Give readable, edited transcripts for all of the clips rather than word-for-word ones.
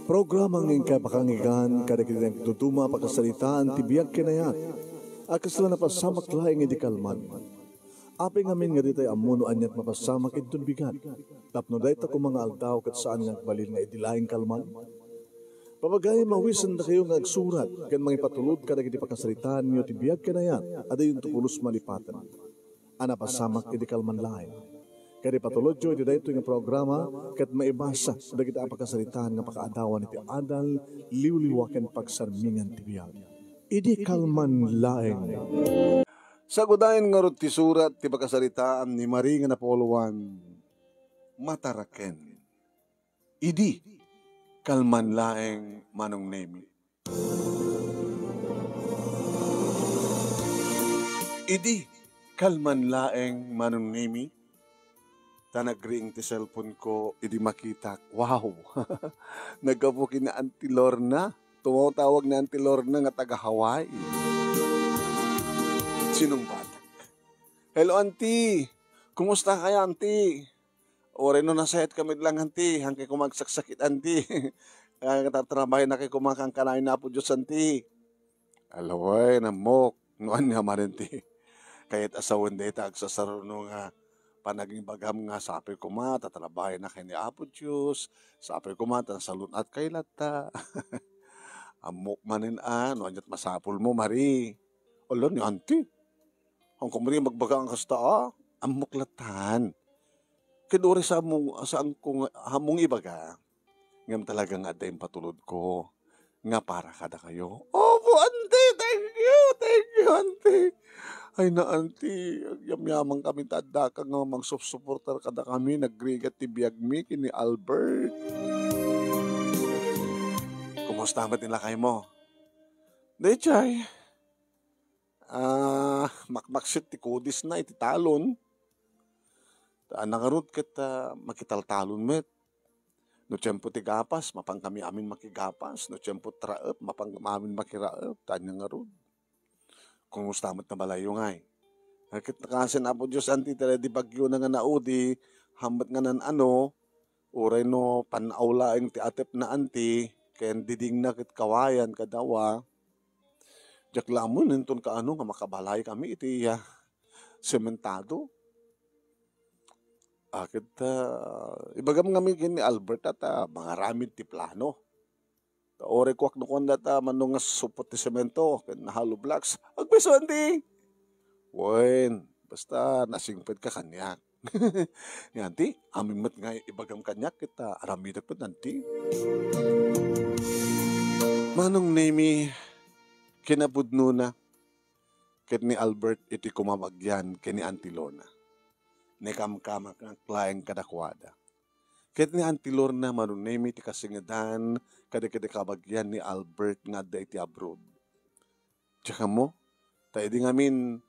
Programang ingkay pakangigan, kadagitang tutuma pakasalitaan, tibiyag kinayat, akas lang napasamak laing idikalman. Aping amin nga ditay amuno anyat mapasamak itun bigat. Tapno dahi ta mga aldaw kat saan nga balil nga idilaing kalman. Pamagay mawisan na kayo nga agsurat, kan mga ipatulod kadagiti pakasalitaan nyo tibiyag kinayat, ada yung tupulos malipatan. Anapasamak idikalman laing. Kaya patulodyo iti dayto nga programa ket maibasa dagiti apakasalitaan nga pakaadawan iti adal liwliwaken pagsarmingan ti biag. Idi kalman laeng. Sa gudayen nga rod ti surat ti pakasalitaan ni Marie nga Napoluan mataraken. Idi kalman laeng manong nemi. Idi kalman laeng manong nemi. Nag-ring ti cellphone ko, idi makita, wow, nagkapukin na Auntie Lorna. Tumawag na Auntie Lorna nga taga Hawaii. Sinong batak? Hello Auntie, kumusta kaya Auntie? Ore no nasayat kami lang Auntie, hangkay kumagsaksakit Auntie. Tatrabahin na kay kumakang kanain na po Diyos Auntie. Alaway, namok, noan nga man Auntie. Kahit asawan dito, agsasaro nga, panaging bagam nga sapi ko tatrabahin na kay ni Apo Diyos, sapi ko salun at kay lata. Amok manin no anyat masapul mo, Mari. Olo ni Auntie. Ang kumari magbaga ang kasta, amok latan. Kinuri sa ang kung hamong ibaga, ngam talagang ada yung patulod ko, nga para kada kayo. Opo, Auntie, thank you, Auntie. Ay na Auntie, yamyamang kami tada ka nga mag-supporter kada kami, nagrigat ti biyag mi kini Albert. Kumusta ba nila kayo mo? Dechay, makmaksit ti kudis na iti talon. Nangarot kita makitaltalon met. No tiyempo ti gapas, mapang kami amin makigapas. No tiyempo traep, mapang amin makiraep. Tanya ngarot. Kumusta mo't na balayo ngay. Nakit nakasin na po Diyos Auntie, tala di bagyo na nga naudi, hambat nga nan uray no panaulaing ti atep na Auntie, kaya diding na kit kawayan kadawa. Diyak lamon, nintun ka nga makabalay kami iti sementado. Akit ibagam kami kini Albert at mga ramid ti plano. Ore kwak no konda manong supot ti semento ken nahalo blocks. Agbeso Auntie. Wen, basta nasingped ka kanyak. Ni Auntie, amin met nga ibagam kanyak kita aramidak pud Auntie. Manong nemi kinabudno na ket ni Albert iti kumabagyan ken ni Auntie Lorna. Ne kamkamak ang klaeng kadakwada. Ket ni Auntie Lorna manunemi ti kasingadan kada kabagyan ni Albert nga da iti abroad. Tsaka mo, tayo di ngamin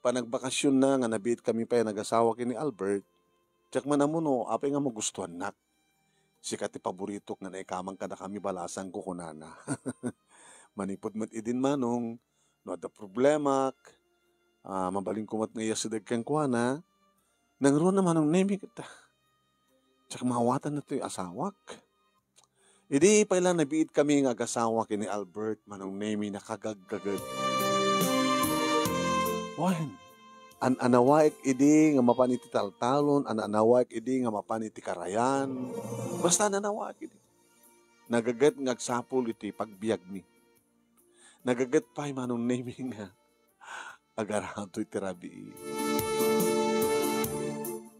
panagbakasyon na nga nabiit kami pa yung nag-asawa kini Albert. Tsaka man mo no, apay nga magustuhan nak. Sikat ti paborito nga naikamang kada kami balasan ko kunana. Manipod mat idin manong, no ada problemak, mabaling kumat nga yasideg kang kuana, nangro naman ang nemi kita. Tsaka mawatan na ito yung asawak. Idi pa ilang nabiit kami ng agasawa kini Albert manong nemi nakagaggagad. Wan, anawaik idi nga mapaniti taltalon, anawaik idi nga mapaniti karayan. Basta nanawaik idi. Nagagat ngagsapol iti pagbiag ni. Nagagat pa manong nemi nga agarado iti rabi.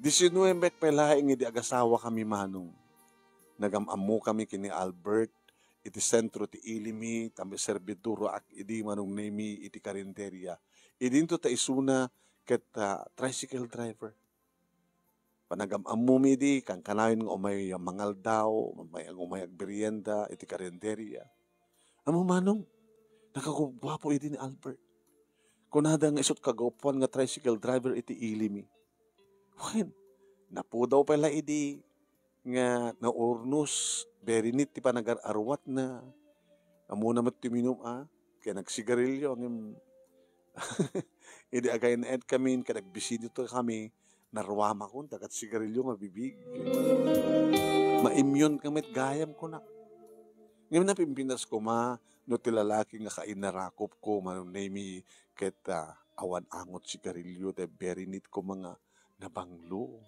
19 pelaing idi agasawa kami manong. Nagamamu kami kini Albert, iti sentro ti Ilimi, tambi serviduro ak idi manong nemi iti karinderya. Idinto ta isuna ket tricycle driver. Panagamamu mi di, kang kanayon nga umay mangal daw, umay agberyenda iti karinderya. Amo manong, nakagwapo idi ni Albert. Kunada nga isot kagapuan nga tricycle driver iti Ilimi. Wen, napudaw pala idi, nga naurnos, very neat ti panagar-arwat na. Amo naman ti minum kaya nagsigarilyo. Idi agay na kami, kaya nagbisido to kami, narwama ko, tagat sigarilyo nga bibig. Ma-immune kamit gayam ko na. Ngayon na pimpinas ko no tilalaki nga kainarakop ko manunemi ket awan angot sigarilyo te very neat ko mga nabanglo.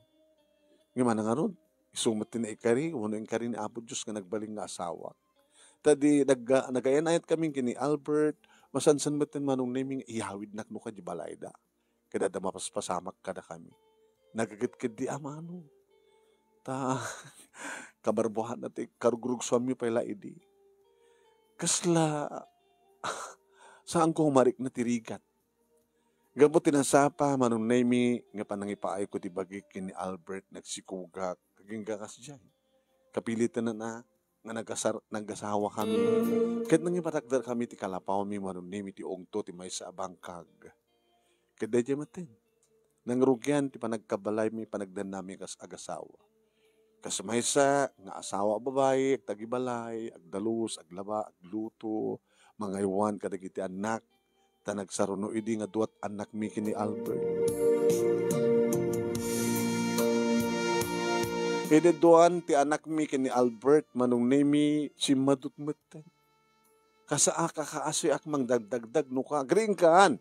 Ngayon nga ron, isumat na ikari, wano ikari ni Apo Diyos nga nagbaling nga asawa. Tadi nagayanayat kami kini Albert, masansan matin manong naming ihawid nakno ka di balayda. Kada da mapaspasamak kada kami. Nagagit di amano. Ta kabarbuhan natin karugrug swami pala idi. Kasla saan ko humarik na tirigat. Gabot tinasapa manong nami nga panangipaay ko ti bagi kini Albert nagsikugak kaging gakas dyan. Kapilitan na nga nagasawa kami. Kahit nangipatakdar kami ti kalapaw mi manong nami ti ongto ti may sa abangkag. Kada dyan matin. Nangrugyan ti panagkabalay mi panagdan namin kas agasawa. Kas may sa nga asawa babae, tagibalay, agdalus, aglaba, agluto, mga iwan kadagiti anak, ta nagsaruno idi nga duat anak mi kini Albert. Ide doan ti anak mi kini Albert manung nemi si madutmeten. Kasaa kakaasoy ak mang dagdagdag no ka, green kan.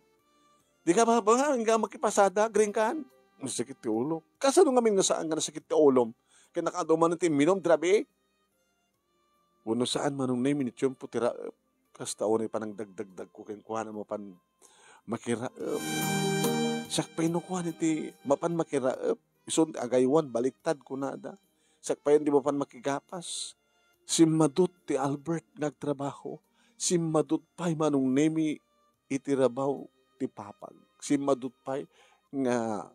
Di ka ba nga makipasada, green kan. Masakit ti ulo. Kasano nga nga saan nga nasakit ti ulom? Kaya nakaduman natin minom, drabe. Uno saan manung nemi ni Chumpo tira kas taon pa nang dagdagdag ko kaya kuha na mo pan makiraap. Sakpay no kuha niti mapan makiraap. Isun agaywan baliktad ko na da. Sakpay di mapan makigapas. Si Madut ti Albert nagtrabaho. Si Madut pa'y manung nemi itirabaw ti papag. Si Madut pa'y nga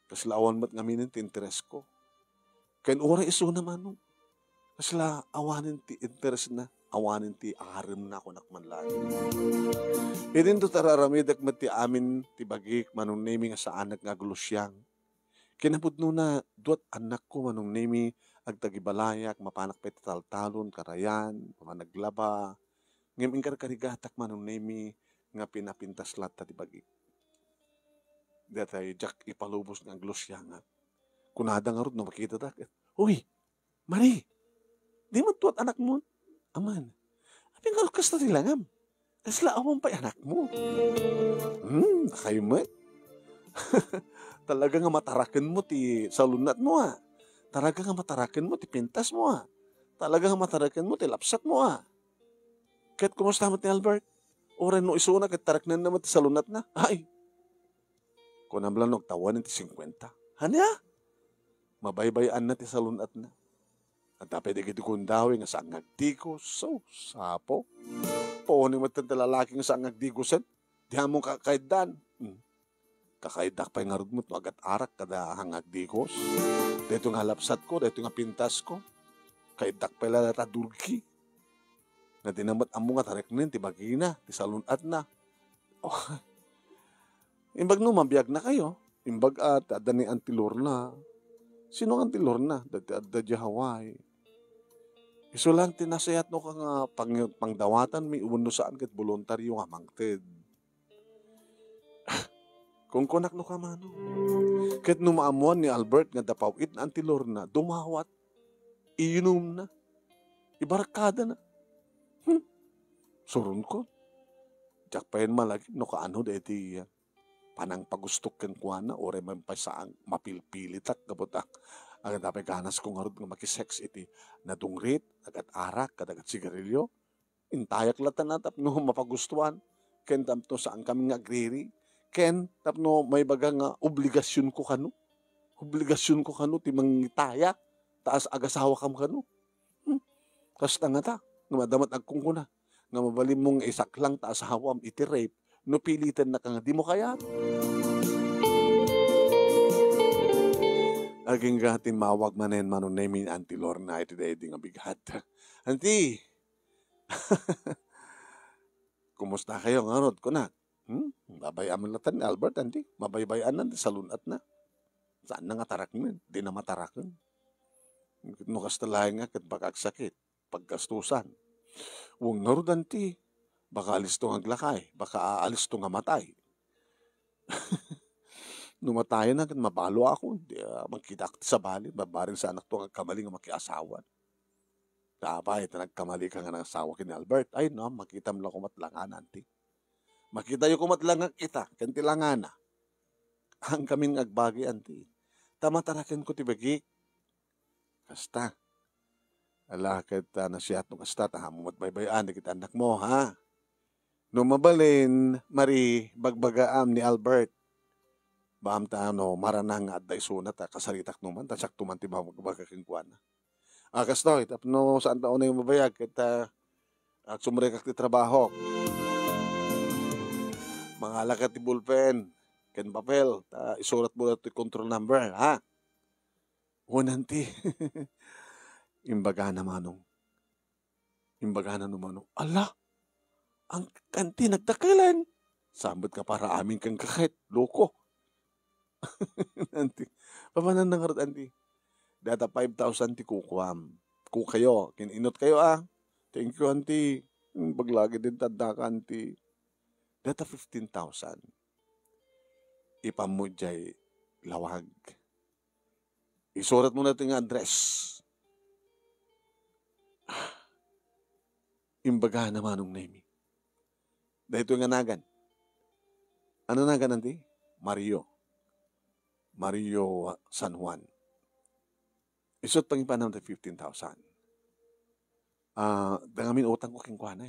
kaslawan mat ngamin ti interes ko. Kaya ora iso naman no. Kasla awanin ti interes na. Awanin ti arim na ako nakman lagi. Idin to tararamidak mati amin ti bagik manong nemi nga sa anak nga gulusyang. Kinapudno na duat anak ko manong nemi agtagibalayak mapanak pa taltalon karayan pamanaglaba. Ngem ingkar karigatak manong nemi nga pinapintas lata ti bagik. Datay jak ipalubos ng glusyangat. Kunada nga rod na makita tak. Uy, Mari, di mo tuwat anak mo? Aman, abi nga kas na tilangam. Kasla awang pa anak mo. Kayo mo. Talaga nga matarakan mo ti salunat mo Talaga nga matarakan mo ti pintas mo Talaga nga matarakan mo ti lapsat mo Kahit kumusta mo ti Albert? Oren no isuna kahit taraknan naman ti salunat na. Ay, kunamlan tawan ti 50. Hanya? Mabaybayan na ti salunat na. At dapat di kundawi nga sa angagtikos. So, sapo. Pooni mo tanda lalaking sa angagtikosan. Di hamong kakaidan. Kakaidak pa yung arugmot no agat arak kada hangagtikos. Dito nga lapsat ko, dito nga pintas ko. Kaidak pa yung latadurki. Na dinamat amo nga tareknin, ti bagina, ti salunat na. Oh. Imbag no, mabiyag na kayo. Imbag dani antilor na. Sino ang antilor na? Dadya Hawaii. Iso lang tinasayat no ka nga pangdawatan may uno saan kat voluntaryo nga mangted. Kung kunak no ka mano. Kat numaamuan ni Albert nga dapawit na antilor na, dumawat, iinom na, ibarakada na. Surun ko. Diyak pa yun malagi, no kaano deti panang pagustok ken kuana, ore man pa saang mapilpilitak kabutak. Agad dapat ganas kong harod nga makisex iti nadungrit, agad arak, kadagat sigarilyo. Intayak latan na tapno mapagustuhan. Ken tapno saan kami nga agriri. Ken tapno may baga nga obligasyon ko kano. Obligasyon ko kano ti mangitayak. Taas agasawa kam kano. Kasta nga ta, namadamat agkong kuna. Nga mabalim mong isak lang taas hawam iti rape. No pilitan na ka nga, di mo kaya. Aging gatin mawag manen manon namin Auntie Lorna iti dahi nga bigat. Auntie, kumusta kayo nga rod ko na? Babayaan mo latan ni Albert, Auntie. Mabaybayan na, salunat na. Saan na nga tarak mo? Di na matarakan. No kastalahin nga kat bakagsakit, pagkastusan. Huwag nga rod, Auntie. Baka alis to nga glakay, baka aalis to nga matay. Numatayan na, mabalo ako. Di magkita sa bali, babaring sa anak to nga kamali nga makiasawan. Kapay, nagkamali ka nga ng asawa kini Albert. Ay no, makita mo lang kumatlangan, auntie. Makita yung kumatlangan kita, kantilangan na. Ang kaming agbagi, auntie. Tama-tarakan ko tibagi. Kasta. Ala, kita na siya itong kasta, tahamong at baybayan, kita anak mo, ha? Numabalin, Marie, bagbagaam ni Albert. Baam ta ano, maranang at daisunat, kasalitak numan, tasyak tuman ti bagbagaking kuwan. Kasta, itapno saan taon na yung mabayag, kita sumrekak ti trabaho. Mga lakat ti bullpen, ken papel, isurat mo na ti control number, ha? Nanti. Imbaga na manong. Imbaga na manong. Ala, ang kanti nagtakalan. Sambot ka para amin kang kakit. Loko. Nanti. Papanan na nga anti. Data 5,000 ti kukwam. Kayo. Kininot kayo Thank you, auntie. Baglagi din tanda ka, auntie. Data 15,000. Ipamudjay lawag. Isurat mo natin ang address. Imbaga naman nung name. Dahil ito yung anagan. Ano nagan nanti? Mario San Juan. Isot pang ipanam na 15,000. Dangamin utang ko kingkwana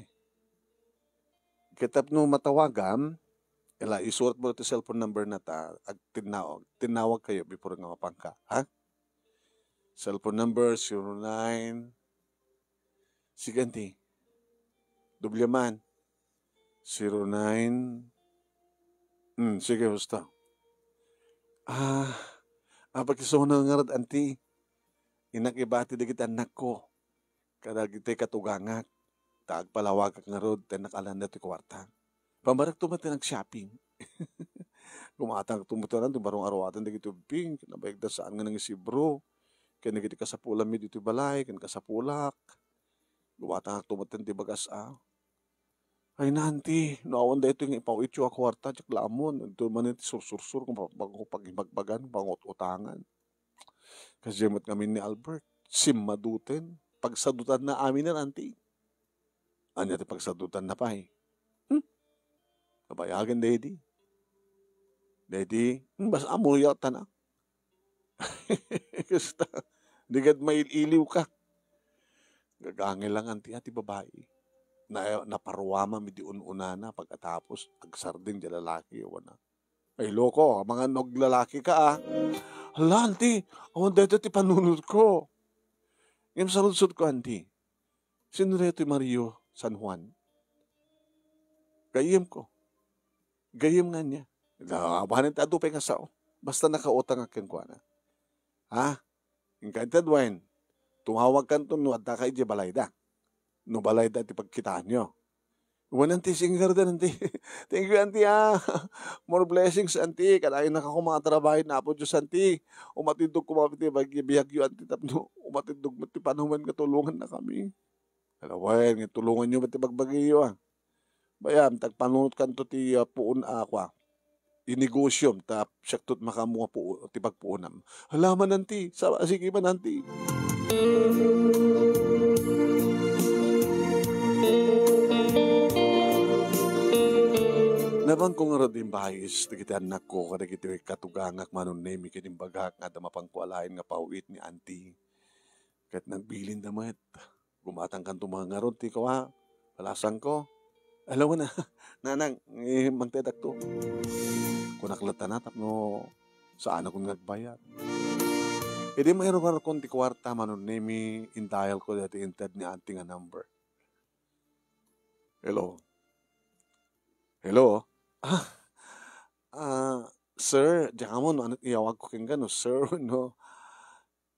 Kitap no matawagam, isurat mo ito cellphone number na tinawag kayo before nga mapangka. Ha? Cellphone number 09. Sige, auntie. Dubyaman. 09. Sige, gusto. Pagkisuna nga rad, auntie. Inakibati na kita anak ko. Kada kita katugangak. Taag palawag nga rod, tenakalan na ito kwarta. Pambarak tumati nag-shopping. Kumatang tumutunan, barong arawatan na gito ping. Kinabayag na saan nga nang isibro. Kaya nagiti ka sa pula mi dito balay, kaya ka sa pulak. Gumatang tumatan di bagas Ay nanti, naawan da ito yung ipawityo ako kwarta, tsak lamon. Ito man iti sur-sur-sur kung pag-ibagbagan, pangot-utangan. Kasi jemot kami ni Albert, maduten, pagsadutan na amin na nanti. Anya ti pagsadutan na pa Kabayagan, daddy. Daddy, basta amuyata na. Kasta, digad may iliw ka. Gagangil lang anti babae. Naparwama mi di ununa na pagkatapos agsarding di lalaki na. Ay loko, mga lalaki ka Hala, auntie, awan dito ti panunod ko. Yung saludsod ko, auntie. Sino rito Mario San Juan? Gayim ko. Gayim nga niya. Abahanin tado pa nga sao. Basta nakautang akin ko na. Yung kaintad wine, tumawag kan to no at kay di balayda. No balayda ti pagkitaan nyo. Auntie, singar din, auntie. Thank you, auntie, More blessings, auntie. Kanayin na ako mga trabaho na po, Diyos, auntie. Umatindog ko mga bihagyo, auntie. Tapno, umatindog mo ti panuman nga tulungan na kami. Alawain, nga tulungan nyo mati bagbagiyo, Bayam, tagpanunot kan to ti puun ako, Inegosyo, tap siyaktot makamunga po, ti pagpuunam. Halaman, auntie. Sige man, auntie. Nabang kong radim bahis, kita anak ko, kada kita katugangak manon nemi, kinimbagak nga damapangkualain nga pauwit ni auntie. Kahit nagbilin damat, gumatang kan tumangarod, ti ko palasang ko. Alam mo na, nanang, magtedak to. Kung naklata na, tapno, saan akong nagbayad. E di mayroon ka kung ti kwarta manon nemi, intial ko dati inted ni auntie nga number. Hello? Sir, diyan mo, ano, iyawag ko kang gano, sir, no?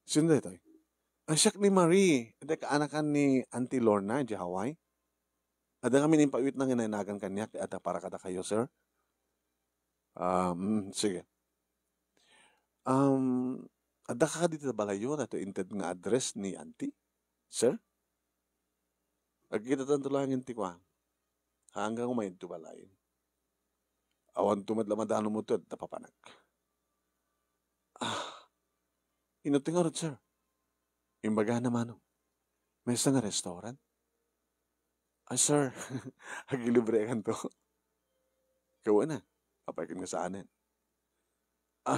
Sino ito? Siyak ni Marie. Ada kaanakan ni Auntie Lorna, di Hawaii. Ada kami ni pawit na ginanagan kanya, ada para kada kayo, sir? Sige. Ada ka dito balayo na ito inted nga address ni Auntie? Sir? Agkita tanto lang yung tikwa. Hanggang umayin ito balayin. Awan tumadlamadano mo ito at napapanak. Inuting orot, sir. Imbaga naman. May isa nga restaurant. Ay, sir, hagilibre kan to. Kawa na. Papakin nga sa anin.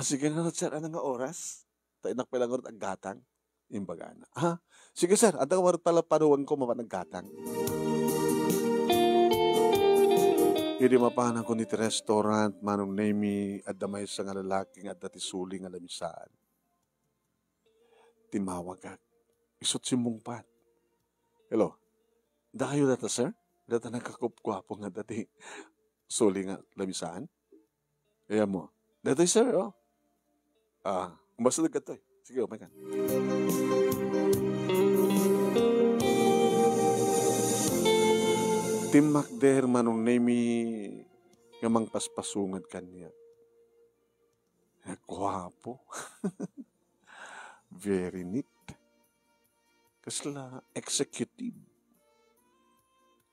Sige nga, sir, ano nga oras? Tayo nakpilangot ang gatang. Imbaga na. Sige, sir, at ang warat pala panuwan ko mapanaggatang. Hindi mapahanan ko ni ti restaurant, manong name at damay sa nga lalaking at dati suling nga lamisaan. Timawag ka. Isot si mungpat. Hello, da kayo data, sir? Data nakakupkwapo nga dati suling nga lamisaan? Kaya mo, dati, sir, oh. Basta ka to eh. Sige, umay ka. Timak der manong name nga mang paspasungad kanya. Gwapo. Very neat. Kasla executive.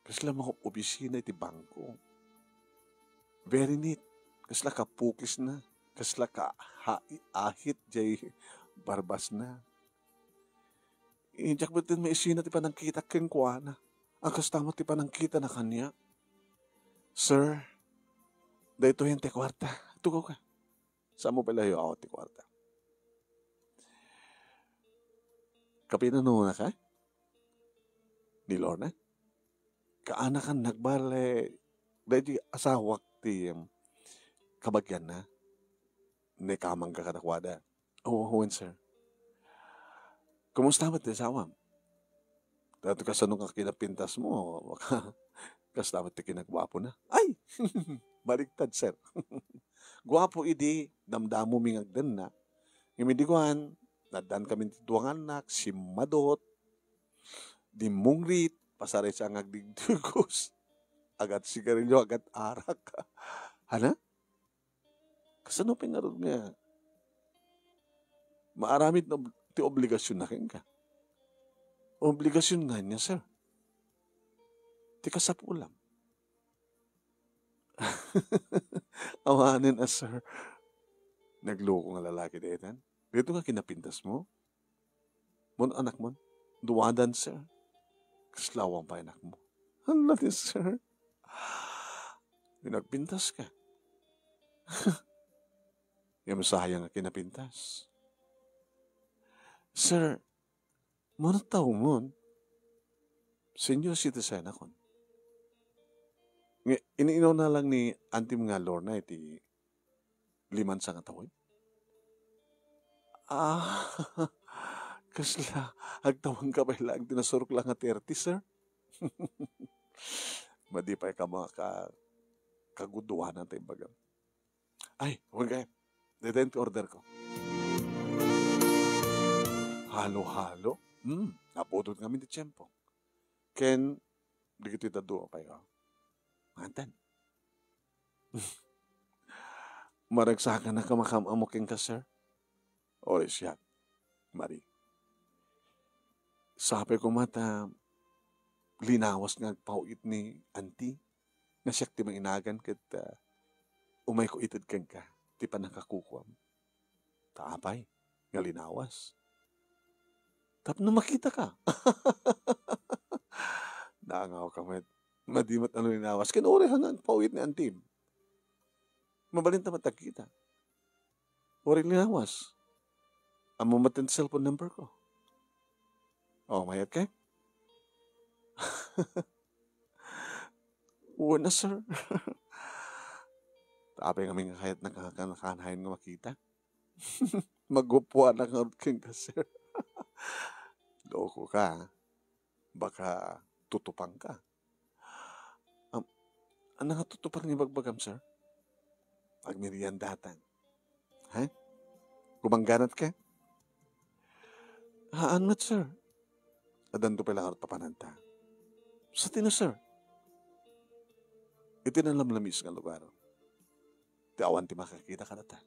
Kasla mga opisina iti bangko. Very neat. Kasla kapukis na. Kasla ka ahit jay barbas na. Ijak batin may isina ti panang kita ken kuana. Ang kastama ti panang kita na kanya. Sir, dahito yung ti kwarta. Tugaw ka. Saan mo pala yung ako ti kwarta? Kapinano na ka? Ni Lorna? Kaana kan nagbale. Dahil asawak ti kabagyan na. Ni kamang kakadakwada. Oo, sir. Kumusta ba ti asawam? Dato ka sa nung kinapintas mo, kastamat ti kinagwapo na. Ay! Baligtad, sir. Gwapo idi, damdamo mingagdan na. Ngimidiguan, nadan kami ti duwang anak, si Madot, di mungrit, pasaray siya ang agdigdugos, agat sigarilyo, agat arak. Hana? Kasano pinarod nga? Maaramit na ti obligasyon na ka. Obligasyon nga niya, sir. Ti kasapulam. Awanin sir. Nagloko nga lalaki dito. Dito nga kinapintas mo. Mon anak mo. Duwadan, sir. Kaslawang pa anak mo. Hala ni sir. Pinagpintas ka. Yung sayang nga kinapintas. Sir, muna tao mo, senior citizen ako. Iniinaw na lang ni Auntie nga Lorna iti 5 sa katawid. Kasla, agtawang ka pa lang, tinasurok lang nga 30, sir. Madipay ka mga kaguduhan natin bagam. Ay, huwag kayo. Detent order ko. Halo-halo? Napudot kami di tiyempo. Ken, di kita itado kayo. Mantan. Maragsakan na kamakamamukin ka, sir. Oris yan. Mari. Sabi ko mata, linawas nga pauit ni auntie, na siya ti mainagan kat umay ko itad kang ka, ti pa nakakukwam. Taapay, nga linawas. Tap na makita ka. Naangaw ka, madimat ano linawas. Kinuri hanggang pauit ni auntie. Mabalinta matagkita. Uri linawas. Amo matin cellphone number ko. Mayat ka? Una, sir. Tapay kami nga kahit nakakanahin nga makita. Magupuan na nga ka, sir. Loko ka. Baka tutupang ka. Ano nga tutupang ni bagbagam, sir? Pagmiriandatan. Ha? Gumangganat ka? Anmat, sir. Adan to pala harap papananta. Sa tina, sir. Itinalamlamis nga lugar. Ti awan ti makakita ka na ta.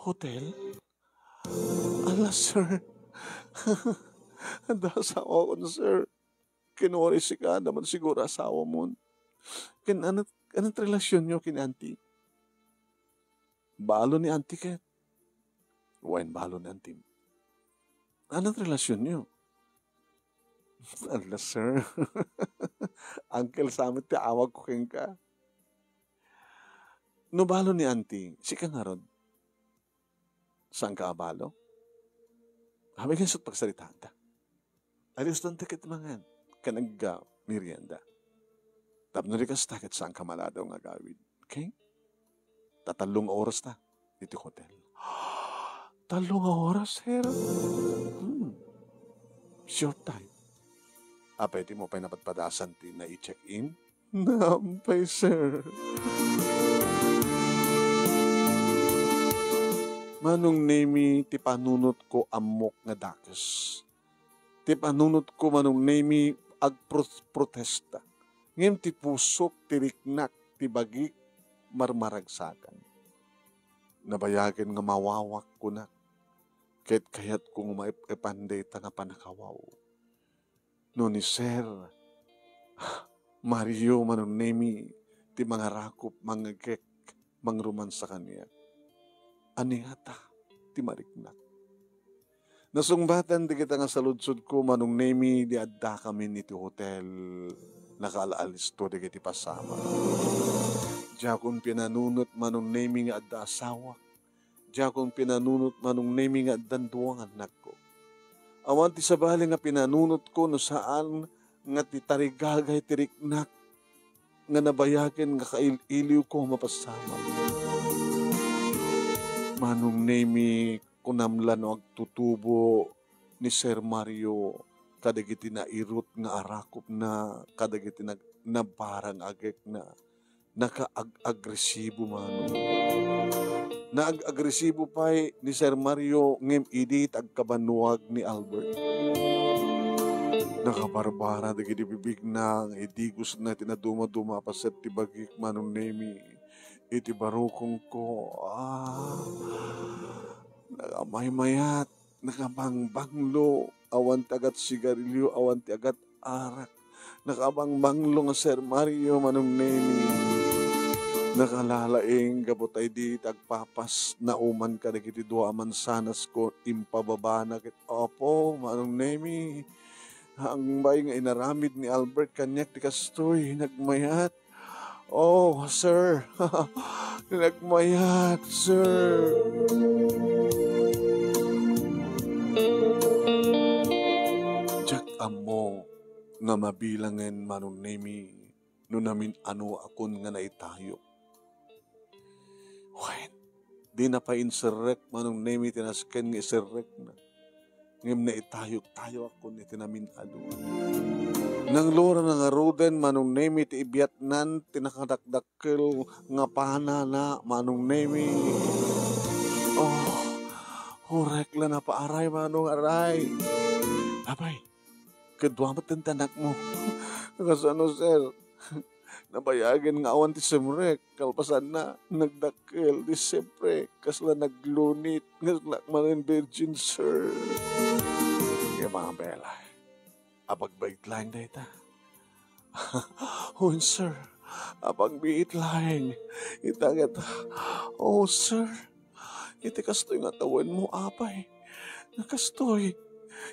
Hotel? Ala, sir. Anda asawa ko na, sir. Kinuri si ka naman siguro asawa mo. Anong relasyon nyo kin auntie? Balo ni auntie Ket. Wain balo ni auntie. Anong relasyon niyo? Ala, sir. Uncle sa amin, ti awag ko keng ka. Nubalo ni auntie, si ka nga ron. Saan ka abalo? Habi nga sut pagsalita ta. Alis doon tikit mangan. Kanagga merienda. Tapno rin ka stakit saan ka maladaw nga gawid. Okay? Tatalong oras ta. Dito hotel. Talong oras, sir. Short time. Pwede mo pa napatpadasan ti na i-check-in? Nampay, sir. Manong nemi ti panunot ko amok nga dakes. Ti panunot ko manong nemi agprotesta. Ngem ti pusok ti riknak ti bagi marmaragsakan. Nabayagan nga mawawak ko na. Kahit kayat kong maipanday ta nga panakawaw. No ni Sir Mario manong nemi ti mga rakop, mga gek, mangruman sa kanya. Ani ata ti mariknak. Nasungbatan di kita nga saludsod ko manong nemi di adda kami niti hotel. Nakaalaalis to di kiti pasama. Diya kong pinanunot manong nemi nga adda asawa. Diya kong pinanunot manong nemi nga addan duwang anak ko. Awan ti sabali nga pinanunot ko no saan nga ti tarigagay ti riknak nga nabayaken nga kaililiw ko mapasama. Manong nemi kunamlan o agtutubo ni Sir Mario kadagiti na irot nga arakop na kadagiti na parang agek na naka-agresibo manong. Naag-agresibo pa ni Sir Mario ngem idit agkabanuag ni Albert. Nakabarbara dagiti bibig na idigos na tinaduma-duma paset ti bagik manong nemi. Iti barukong ko, nakamay-mayat, nakabangbanglo, awan ti agat sigarilyo, awan ti agat arak, nakabangbanglo nga Sir Mario manong nemi. Nakalalaing gabutay di tagpapas na uman ka dagiti dua mansanas ko impababa na kit opo manong nemi. Ang bay nga inaramid ni Albert kanyak ti kastoy nagmayat. Oh, sir. Nagmayat, sir. Jack amo nga mabilangan manong nemi no namin ano akon nga naitayo. Wen, di na pa insurrect manong nemi tinasken nga isurrect na. Ngem na itayok-tayo ako ni tinamin alo. Nang lura nga roden manong nemi ti ibiatnan tinakadakdakkel nga pana na manong nemi. Oh, hurek la na paaray manong aray. Abay, kadwa mo tanak mo. Kasano sir? Nabayagan nga awan ti semrek, kalpasan na, nagdakkel, di siyempre, kasla naglunit, kasla manin virgin, sir. Yung mga bela, apagbait lang na ita. Oh, sir, apagbiit lang, itagat, oh, sir, iti kastoy nga tawan mo, apay, nakastoy,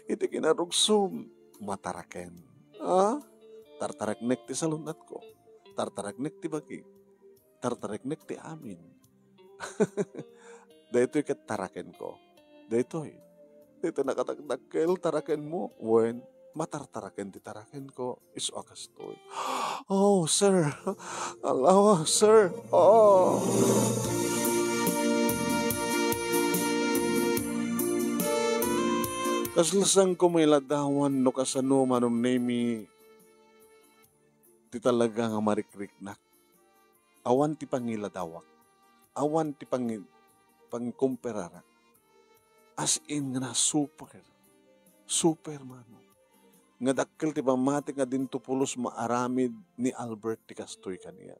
iti kinarugsom, mataraken, tartaraknek ti salunat ko. Tartaraknek ti bagi. Tartaraknek ti amin. Daytoy ket taraken ko. Daytoy. Dito nakatagdakkel taraken mo. When matartaraken ti taraken ko is akastoy. Oh, sir. Alawa, sir. Oh. Kaslasang ko may ladawan no kasano manong nemi ti talaga nga marikriknak. Awan ti pangiladawak. Awan ti pangkumperarak. As in nga na super. Super mano. Nga dakkel ti pamati nga dinto pulos maaramid ni Albert ti kastoy kaniya.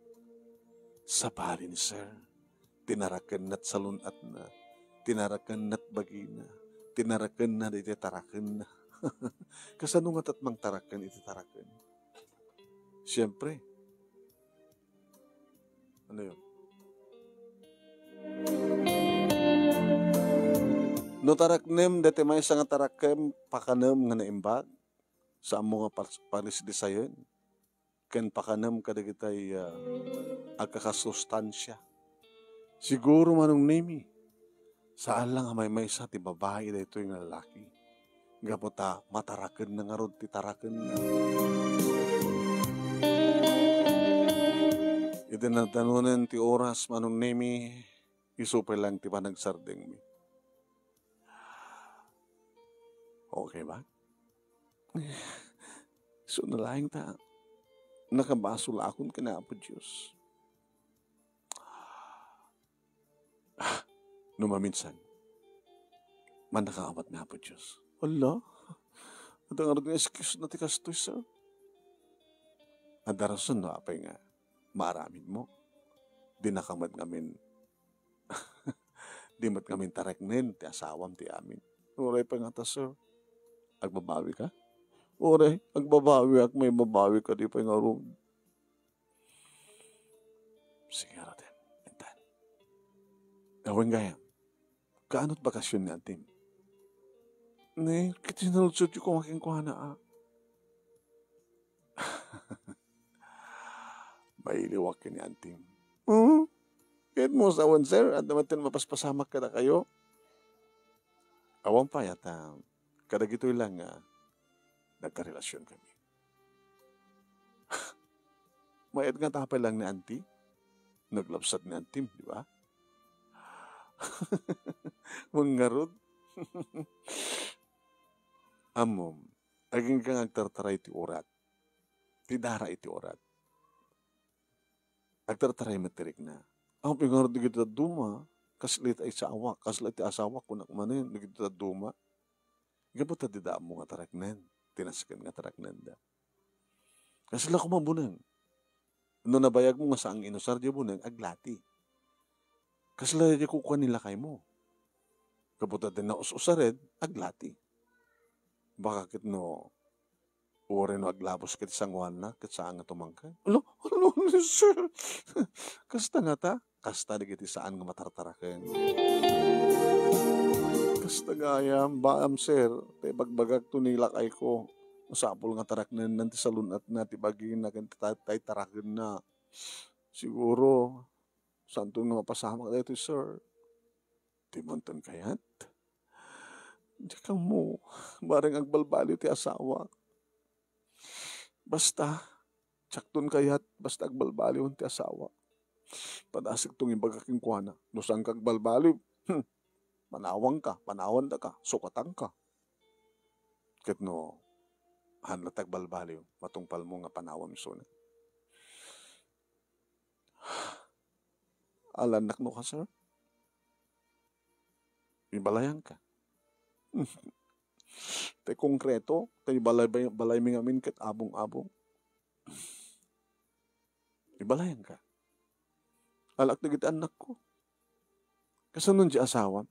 Sabali ni sir. Tinaraken nat salunat na. Tinaraken nat bagina. Tinaraken na iti taraken na. Kasano nga tatmang taraken iti taraken? Siyempre. Ano yun? No taraknem, dati may nga tarakkem, pakanem nga naimbag, sa mga panisdisayon, ken pakanem kadagitay agkakasustansya. Siguro manong nimi, saan lang may sa ti babae da ito yung lalaki. Gaputa, mataraken na nga rod, titaraken na. Ito na tanunan ti oras manong nimi, isupay lang ti panagsardeng mi. Okay ba? So nalaing ta, nakabasol akong kinapo Diyos. Numaminsan, man nakaamat nga po Diyos. Allah, at ang arad nga excuse na ti kastoy sir. At darason na apay nga, maaramin mo. Di nakamad ngamin, di mat ngamin tareknen, ti asawam ti amin. Uray pa nga ta sir, agbabawi ka? Uray, agbabawi ak may babawi ka, di pa nga room. Sige natin, intan. Gawin gaya, kaano't bakasyon natin? Ne, kitinalsot yung kumaking kuhana Mailiwak ka ni anting. Kahit mo sa awan, sir, at naman mapaspasamak ka na kayo. Awan pa yata, kadagitoy lang nagkarelasyon kami. Mayad nga tapay lang ni auntie. Naglapsat ni auntie, di ba? Mangarod. Amom, aging kang agtartaray ti orat. Tidara iti orat. Agtartaray matirik na. Ang pingarod di kita duma, kaslit ay sa awa, kaslit ay asawa, kunak manin, di kita duma. Gabot na didaan mo nga taraknan. Tinaskan nga taraknan da. Kasi la kumabunang. No nabayag mo nga sa ang inusar di bunang, aglati. Kasi la di kukuha nila kay mo. Gabot na din na usared, aglati. Baka kit no, ore no aglabos kit sangwan na, kit saan nga tumangkay. Ano, sir? Kasta nga ta? Kasta di kiti saan nga matartaraken. Kasta gayam, baam sir, tay bagbagag to nilakay ko. Masapol nga taraknen nanti salunat na, tibagin na, tay taraken na. Siguro, santo nga mapasama ka dito, sir. Timonton kayat? Di kang mo, barang agbalbali ti asawa. Basta, tsaktun kayat, basta agbalbali ti asawa. Padasig tong ibagaking kuwana. Nusang kagbalbali, panawan da ka, sukatang ka. Ket no, hanlatag balbali, matungpal mo nga panawan miso na. Alanak no ka, sir? Ibalayan ka. Tay konkreto, tay balay mi ngamin ket abong-abong. Ibalayan ka. Alak na kita anak ko. Kasanun di asawa.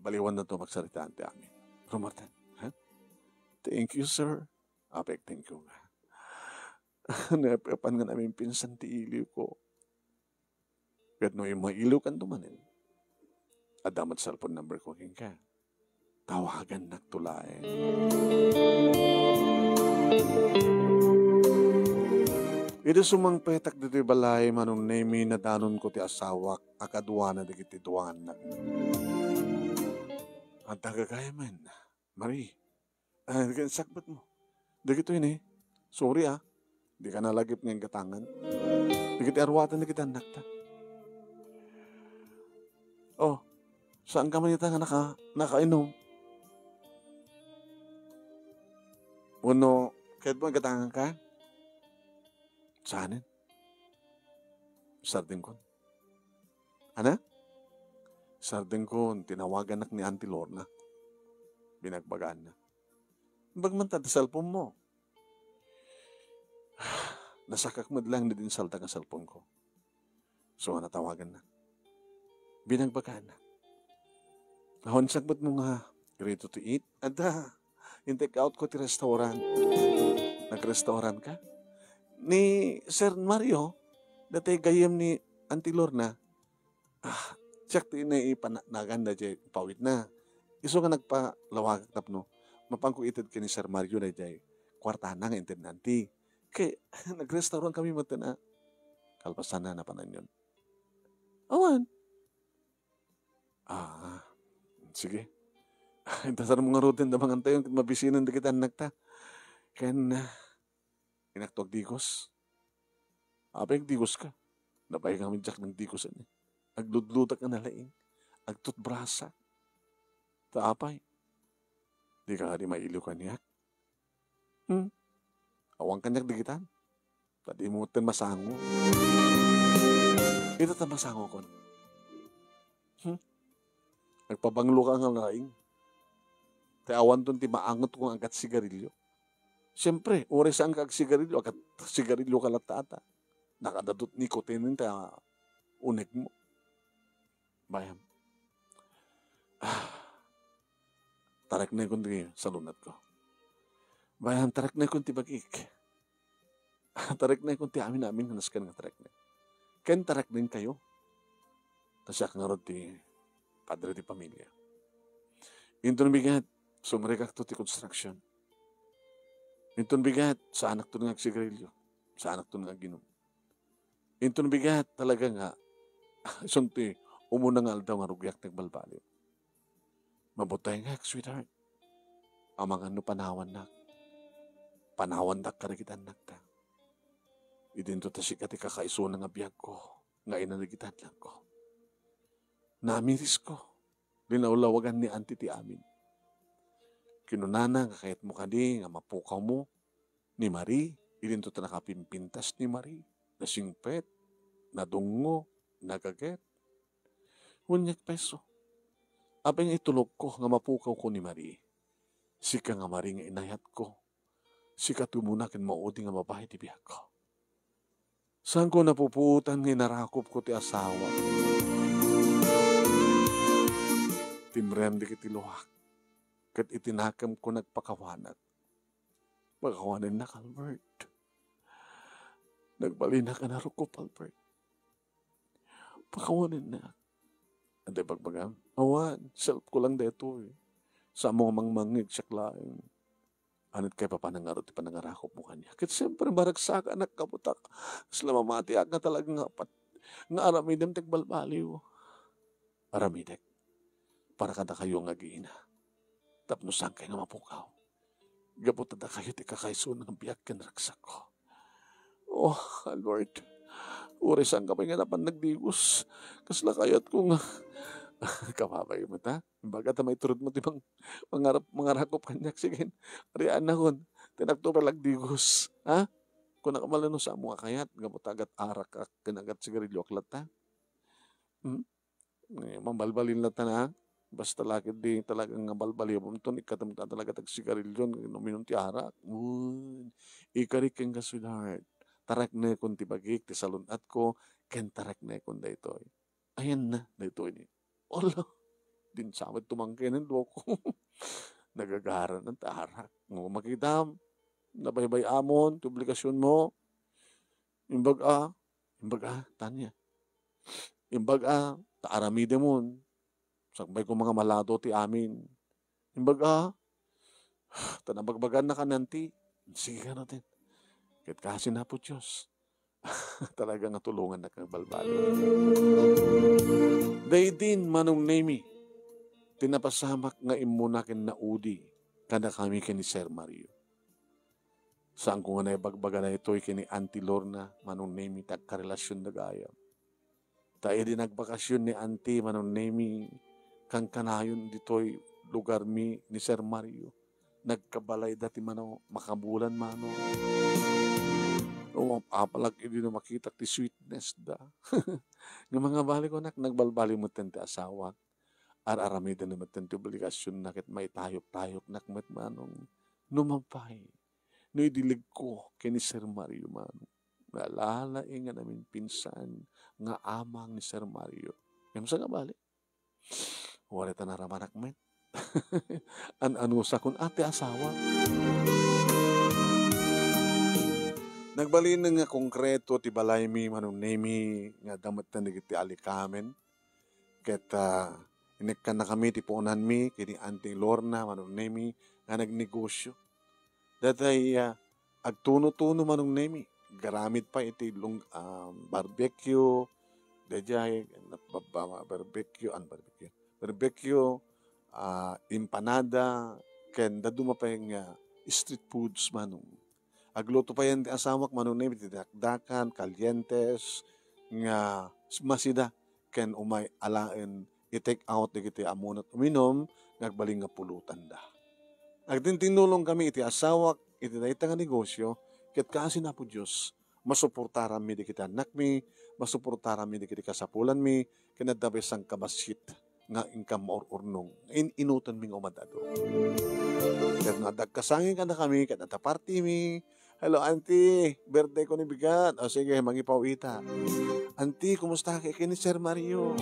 Baliwan na to magsaritaan ti amin. Rumartan. Ha? Thank you, sir. Apek, thank you. Naepapan nga namin pinsan ti iliw ko. Kat no yung mga iliw kan tumanin. Adamat cellphone number ko king ka. Tawagan nagtulae. Ito sumang petak dito balay manong nemi na danon ko ti asawak akadwana digiti duwan. At tagagaya man. Marie, sakbat mo. Dagito yun Sorry di ka nalagip ngayong katangan. Digiti arwatan na kita anak ta. Oh, saan ka manita nga nakainom? Uno, kahit mo katangan ka? Saanin? Sarding kon. Ana? Sarding kon, tinawagan ni Auntie Lorna. Binagbagaan na. Bagman ta cellphone mo. Nasakak mo lang na din salta ng cellphone ko. So, natawagan na. Binagbagaan na. Nahon sagbot mo nga, ready to eat? Ada, in-take out ko ti restaurant. Nag-restaurant ka? Ni Sir Mario, dati gayam ni Auntie Lorna, Siyak ti na ipanaganda jay pawit na. Iso nga nagpalawag tapno. Mapangkuitid ka ni Sir Mario na jay kwartana nga intendante. Kay nagrestaurant kami mo na kalpasan na napanan yun. Awan. Sige. Intasar mo nga rutin na mga tayo mabisinan na kita nagta. Ken inaktuag digos. Apay digos ka. Napay kami jak ng digos ani. Agludlutak ka na laing. Agtutbrasa. Taapay. Di ka di mailiw kanyak. Awang kanyak digitan. Tadi mo ten masango. Ito ta masango kon. Nagpabanglo ka nga laing. Awan doon ti maangot kong agad sigarilyo. Siyempre, oras ang kag sigarilyo, agad sigarilyo ka latata. Nakadadot nicotine ta unig mo. Bayam. Tarak na yung di sa lunat ko. Bayam, tarak na yung ti bagik. Tarak na yung ti amin hanaskan nga tarak na. Ken tarak din kayo. Tasyak nga ro ti padre ti pamilya. Inton bigat, sumrikak to ti construction. Inton bigat, sa anak to nga sigarilyo. Sa anak to nga ginom. Inton bigat, talaga nga, sunti, umunang aldaw nga rugyak nagbalbaliw. Mabutay nga, sweetheart. Amang ano panawan na. Panawan na karikitan na ta. Idinto ta sikat ikakaiso na nga biyag ko. Nga inaligitan lang ko. Namiris ko. Linaulawagan ni auntie ti amin. Kinunana nga kahit mo kadi nga mapukaw mo ni Marie. Idinto ta nakapimpintas ni Marie. Nasingpet, nadungo, nagaget. Hunyak peso. Abang itulog ko nga mapukaw ko ni Marie. Sika nga Marie nga inayat ko. Sika tumunakin maudi nga mabahay ti biyag ko. Saan ko napuputan nga narakop ko ti asawa? Timrem di kiti luhak. Kat itinakam ko nagpakawanat. Pagkawanan na Albert. Nagbalina ka na rukop Albert. Pakawanan na. Ante pagbagam. Awan, self ko lang deto eh. Sa mga mangmangig siya klaing. Anit kay papanangaro ti panangarakop mo kanya. Kit siyempre maragsak anak kaputak. Sila mamati nga talagang apat. Nga aramidem tegbalbaliw. Aramidek. Para kada kayo nga giina. Tapnosan kayo nga mapukaw. Gaputada kayo ti kakaiso ng biyak ken ragsak ko. Oh, Lord. Urisan ka pa nga napan nagdigos. Kasla kayat ko nga. Kapabay mo ta. Baga ta may turod mo ti mga rakop kanyak. Sige, ariyan na kon. Tinagto pa lagdigos. Ha? Kung nakamalano sa mga kayat, gamutagat arak ka, kinagat sigarilyo aklat ta. Mambalbalin lang ta na. Basta lakit di talagang balbalin mo ito. Ikatam ta talaga tag sigarilyo. Numinom ti arak. Ikarik kang kaswilhard. Tarak na kung tibagik, ti salunat ko, ken tarak na kung daytoy. Ayan na, daytoy ni. Ola, din samad tumangkin ng loko. Nagagaran ng tarak. Makita, nabaybay amon, publikasyon mo, imbaga, tanya. Imbaga, taaramide mo, sakbay ko mga malado ti amin. Imbaga, tanabagbagan na ka nanti, sige ka natin. Kahit kasi na po Diyos. Talaga nga tulungan na kang balbalo. Day din manong nemi. Tinapasamak nga imunakin na udi. Kada kami kini Sir Mario. Saan ko nga naibagbaga na ito kini Auntie Lorna manong nemi tagkarelasyon na gaya. Tayo din nagbakasyon ni Auntie manong nemi kang kanayon dito'y lugar mi ni Sir Mario. Nagkabalay dati mano makabulan mano. O apalag hindi na makita ti sweetness da. Ng mga bali ko nagbalbali mo tente asawa. Ar-aramida naman tente obligasyon na kit may tayok-tayok nakmet manong numampay. No idilig ko kini Sir Mario manong. Nalala nga namin pinsan nga amang ni Sir Mario. Yung sa nga bali. Wala ta naramanak met. Ano sa kun ate asawa. Nagbalin nga konkreto ti balay mi manong nemi nga damat na nagiti alikamen. Ket inek na kami ti puunan mi kini Auntie Lorna manong nemi nga nagnegosyo. Datay agtuno-tuno manong nemi. Garamit pa iti barbecue, dayjay barbecue, empanada, ken daduma pa yung street foods manong. Agluto pa yan ti asawak manong nemi ti dakdakan, kalyentes, nga masida ken umay alaen i-take out digiti amunot uminom nagbaling nga pulutan da. Agtintinulong kami iti asawak iti dayta nga negosyo ket kaasi na po Dios masuportaran mi digiti anak mi, masuportaran mi digiti kasapulan mi ken adda sang kabasit nga ingkam maururnong inutan mi nga umadado. Ket nadagkasangin ka na kami ket adda party mi. Hello auntie, birthday ko ni bigat. O sige, mangipaw-ita. Auntie, kumusta ka kini Sir Mario?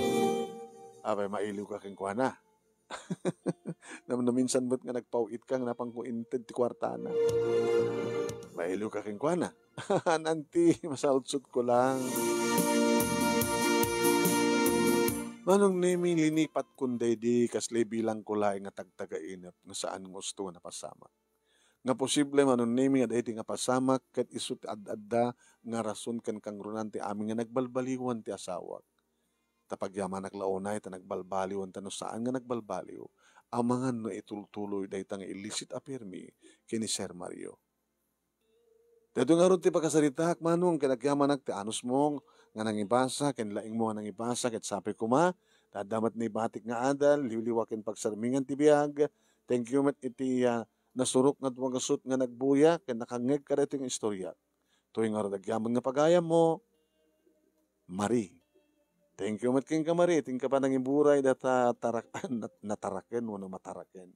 Abay, mailiw ka king kuana. Minsan ba't nga nagpawit kang napangkuinted ti kwartana? Mailiw ka king kuana. Auntie, masautsot ko lang. Manong nemi linipat kunday di kasli bilang kulay nga tagtagainap nga saan gusto na pasama. Nga posible manon nemi nga dayti nga pasamak ket isut ad-adda nga rason ken kang runan ti amin nga nagbalbaliwan ti asawak. Tapagyaman naglaunay ta nagbalbaliwan ta no saan nga nagbalbaliw. Amangan no itultuloy dayta nga illicit apirmi kini Sir Mario. Dito nga ron ti pagkasaritak manong kinagyaman ti anus mo nga nangibasa ken laing mo nga nangibasa ket sapi kuma dadamat ni batik nga adal liwliwaken pagsarmingan ti biag. Thank you met iti nasurok nga tumagasot nga nagbuya ken nakangeg ka dito yung istorya. Tuwing nga radagyaman nga pagayam mo, Marie. Thank you mat king ka Marie, ting ka pa nang iburay data nataraken mo na mataraken.